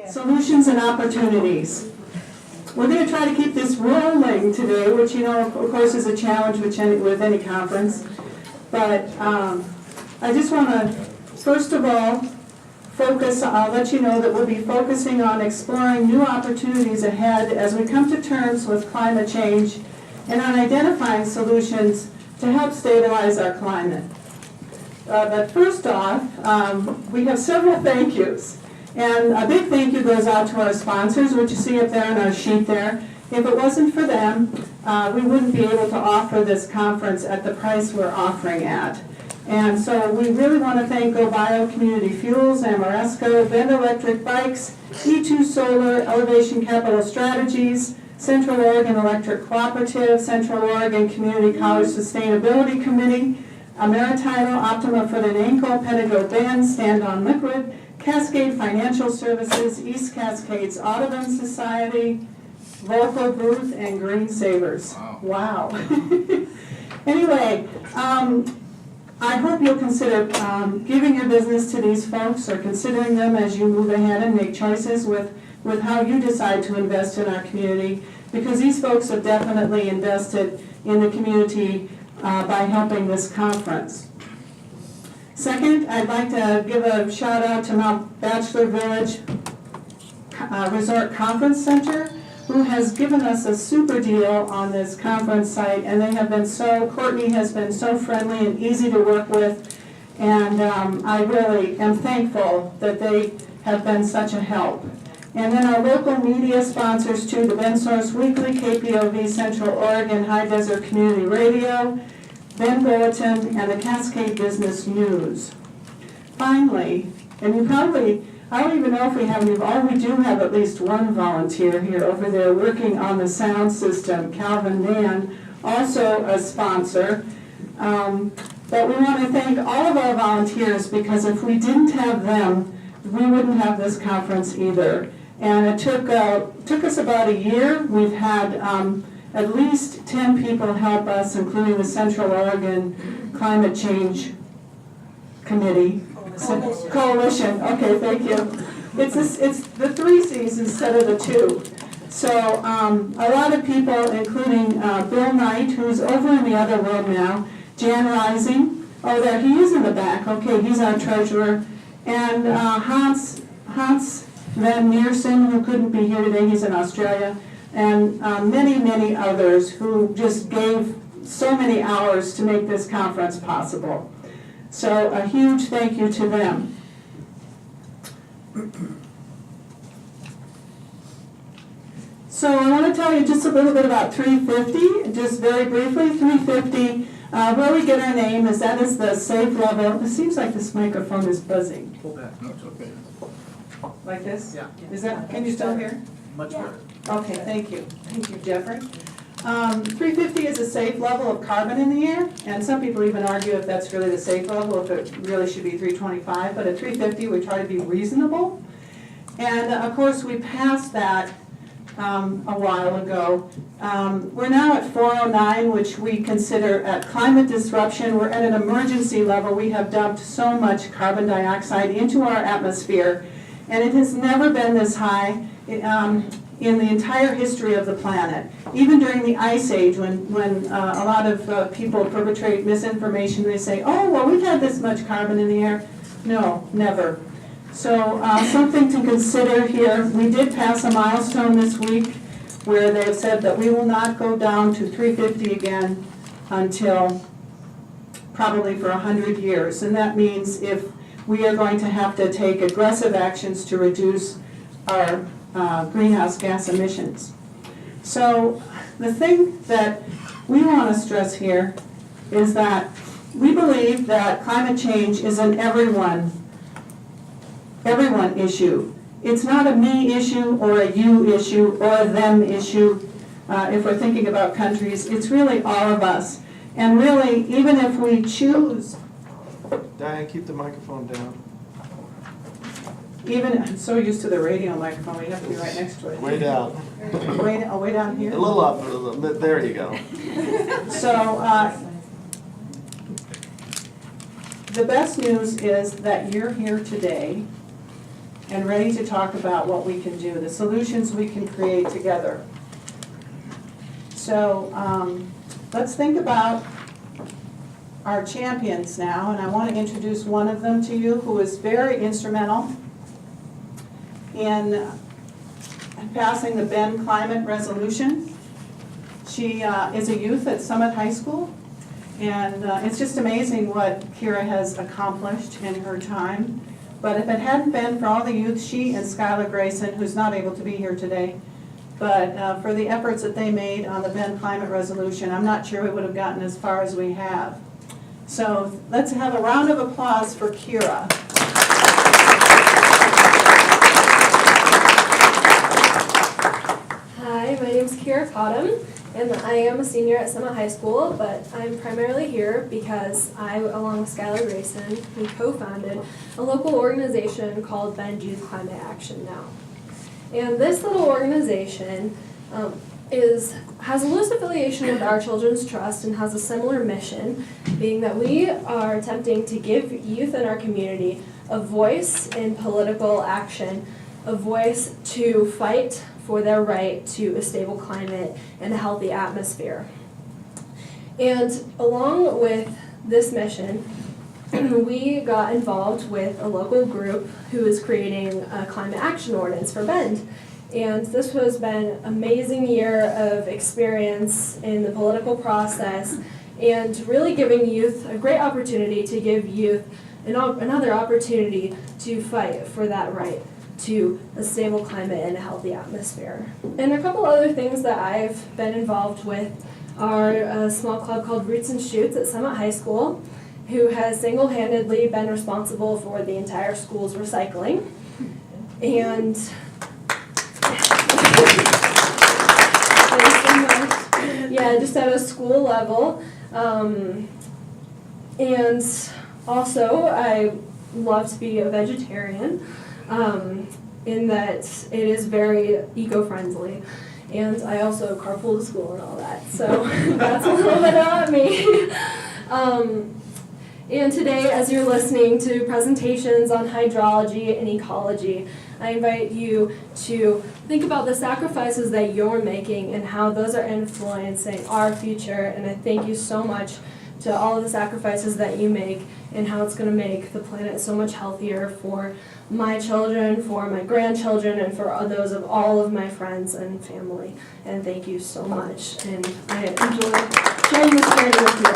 Solutions and opportunities. We're going to try to keep this rolling today, which, you know, of course, is a challenge with any conference. But I just want to, first of all, I'll let you know that we'll be focusing on exploring new opportunities ahead as we come to terms with climate change and on identifying solutions to help stabilize our climate. But first off, we have several thank yous. And a big thank you goes out to our sponsors, which you see up there on our sheet there. If it wasn't for them, we wouldn't be able to offer this conference at the price we're offering at. And so we really want to thank Go Bio Community Fuels, Amoresco, Bend Electric Bikes, E2 Solar, Elevation Capital Strategies, Central Oregon Electric Cooperative, Central Oregon Community College Sustainability Committee, Ameritino, Optima Foot and Ankle, Pedigo Bend, Stand on Liquid, Cascade Financial Services, East Cascades Audubon Society, Local Booth, and Green Savers. Wow. Anyway, I hope you'll consider giving your business to these folks or considering them as you move ahead and make choices with how you decide to invest in our community, because these folks have definitely invested in the community by helping this conference. Second, I'd like to give a shout out to Mount Bachelor Village Resort Conference Center, who has given us a super deal on this conference site, and they have been Courtney has been so friendly and easy to work with, and I really am thankful that they have been such a help. And then our local media sponsors too, the Bend Source Weekly, KPOV Central Oregon High Desert Community Radio, Bend Bulletin, and the Cascade Business News. Finally, and you probably, I don't even know if we have any, we do have at least one volunteer here over there working on the sound system, Calvin Mann, also a sponsor. But we want to thank all of our volunteers, because if we didn't have them, we wouldn't have this conference either. And it took us about a year. We've had at least 10 people help us, including the Central Oregon Climate Change Committee. Coalition. Okay, thank you. It's the 3 C's instead of the 2. So a lot of people, including Bill Knight, who's over in the other room now, Jan Rising, oh there he is in the back, okay, he's our treasurer, and Hans Van Meersen, who couldn't be here today, he's in Australia, and many others who just gave so many hours to make this conference possible. So a huge thank you to them. So I want to tell you just a little bit about 350, just very briefly. 350, where we get our name is that is the safe level. It seems like this microphone is buzzing. Pull back. No, it's okay. Like this? Yeah. Is that? Can you still hear? Much better. Okay, thank you. Thank you, Jeffrey. 350 is a safe level of carbon in the air, and some people even argue if that's really the safe level, if it really should be 325, but at 350 we try to be reasonable. And of course we passed that a while ago. We're now at 409, which we consider at climate disruption. We're at an emergency level. We have dumped so much carbon dioxide into our atmosphere, and it has never been this high in the entire history of the planet. Even during the Ice Age, when a lot of people perpetrate misinformation, they say, oh, well, we've had this much carbon in the air. No, never. So something to consider here. We did pass a milestone this week where they have said that we will not go down to 350 again until probably for 100 years. And that means if we are going to have to take aggressive actions to reduce our greenhouse gas emissions. So the thing that we want to stress here is that we believe that climate change is an everyone issue. It's not a me issue or a you issue or a them issue. If we're thinking about countries, it's really all of us. And really, even if we choose... Diane, keep the microphone down. Even, I'm so used to the radio microphone, we have to be right next to it. Way down. Way down here? A little up, a little bit. There you go. So, the best news is that you're here today and ready to talk about what we can do, the solutions we can create together. So let's think about our champions now, and I want to introduce one of them to you who is very instrumental in passing the Bend Climate Resolution. She is a youth at Summit High School, and it's just amazing what Kira has accomplished in her time. But if it hadn't been for all the youth, she and Skylar Grayson, who's not able to be here today, but for the efforts that they made on the Bend Climate Resolution, I'm not sure we would have gotten as far as we have. So let's have a round of applause for Kira. Hi, my name is Kira Kadihm, and I am a senior at Summit High School, but I'm primarily here because I, along with Skylar Grayson, we co-founded a local organization called Bend Youth Climate Action Now. And this little organization has a loose affiliation with Our Children's Trust and has a similar mission, being that we are attempting to give youth in our community a voice in political action, a voice to fight for their right to a stable climate and a healthy atmosphere. And along with this mission, we got involved with a local group who is creating a climate action ordinance for Bend. And this has been an amazing year of experience in the political process and really giving youth a great opportunity to give youth another opportunity to fight for that right to a stable climate and a healthy atmosphere. And a couple other things that I've been involved with are a small club called Roots and Shoots at Summit High School, who has single-handedly been responsible for the entire school's recycling. And yeah, just at a school level. And also, I love to be a vegetarian, in that it is very eco-friendly. And I also carpool to school and all that, so that's a little bit about me. And today, as you're listening to presentations on hydrology and ecology, I invite you to think about the sacrifices that you're making and how those are influencing our future. And I thank you so much to all of the sacrifices that you make and how it's going to make the planet so much healthier for my children, for my grandchildren, and for those of all of my friends and family. And thank you so much. And I enjoy sharing this journey with you.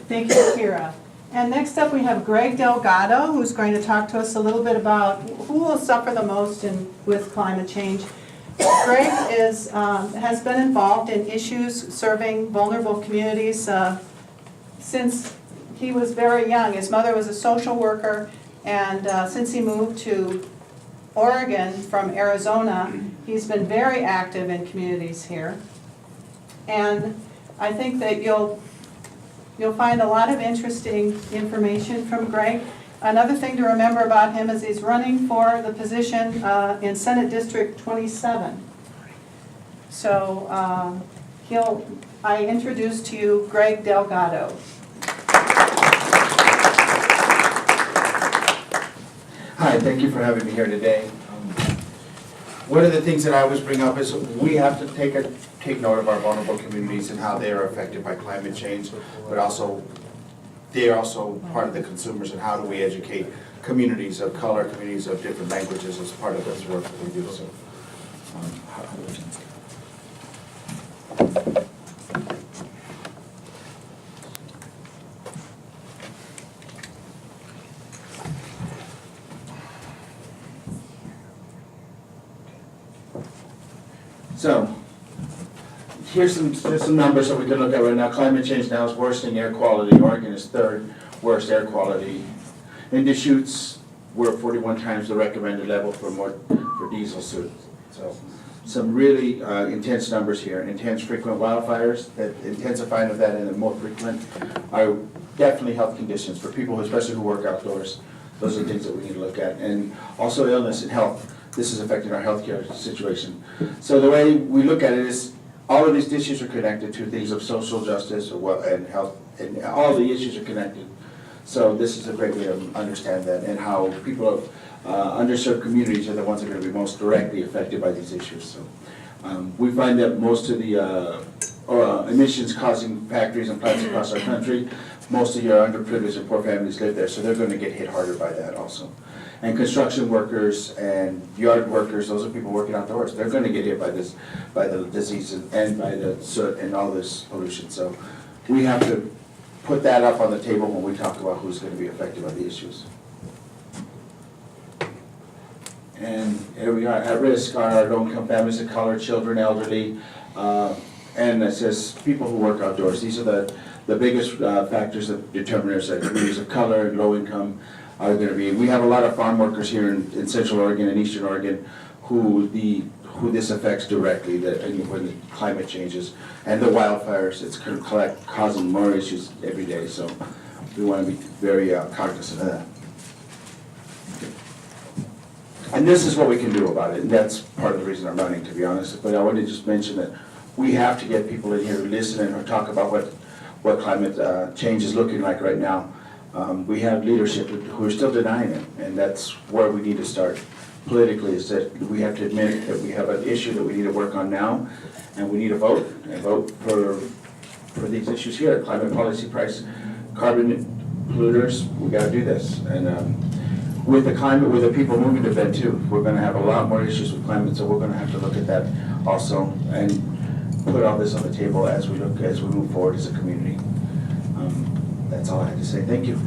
Thank you, Kira. And next up we have Greg Delgado, who's going to talk to us a little bit about who will suffer the most with climate change. Greg has been involved in issues serving vulnerable communities since he was very young. His mother was a social worker, and since he moved to Oregon from Arizona, he's been very active in communities here. And I think that you'll find a lot of interesting information from Greg. Another thing to remember about him is he's running for the position in Senate District 27. So I introduce to you Greg Delgado. Hi, thank you for having me here today. One of the things that I always bring up is we have to take note of our vulnerable communities and how they are affected by climate change, but also they are also part of the consumers, and how do we educate communities of color, communities of different languages as part of this work that we do. So, So, here's some numbers that we can look at right now. Climate change now is worsening air quality. Oregon is third worst air quality. In Deschutes, we're 41 times the recommended level for diesel suits. So, some really intense numbers here. Intense frequent wildfires, that intensifying of that, and the more frequent are definitely health conditions for people, especially who work outdoors. Those are the things that we need to look at. And also illness and health. This is affecting our healthcare situation. So the way we look at it is all of these issues are connected to things of social justice and health, and all the issues are connected. So this is a great way to understand that and how people of underserved communities are the ones that are going to be most directly affected by these issues. So we find that most of the emissions causing factories and plants across our country, most of your underprivileged and poor families live there, so they're going to get hit harder by that also. And construction workers and yard workers, those are people working outdoors, they're going to get hit by this, by the disease and by the soot and all this pollution. So we have to put that up on the table when we talk about who's going to be affected by the issues. And here we are, at risk are our low-income families of color, children, elderly, and it says people who work outdoors. These are the biggest factors that determiners that communities of color and low income are going to be. We have a lot of farm workers here in Central Oregon and Eastern Oregon who this affects directly, when the climate changes and the wildfires. It's causing more issues every day, so we want to be very cognizant of that. And this is what we can do about it, and that's part of the reason I'm running, to be honest. But I want to just mention that we have to get people in here to listen and talk about what climate change is looking like right now. We have leadership who are still denying it, and that's where we need to start politically, is that we have to admit that we have an issue that we need to work on now, and we need to vote for these issues here, climate policy, price, carbon polluters. We got to do this. And with the climate, with the people moving to bed too, we're going to have a lot more issues with climate, so we're going to have to look at that also and put all this on the table as we move forward as a community. That's all I had to say. Thank you.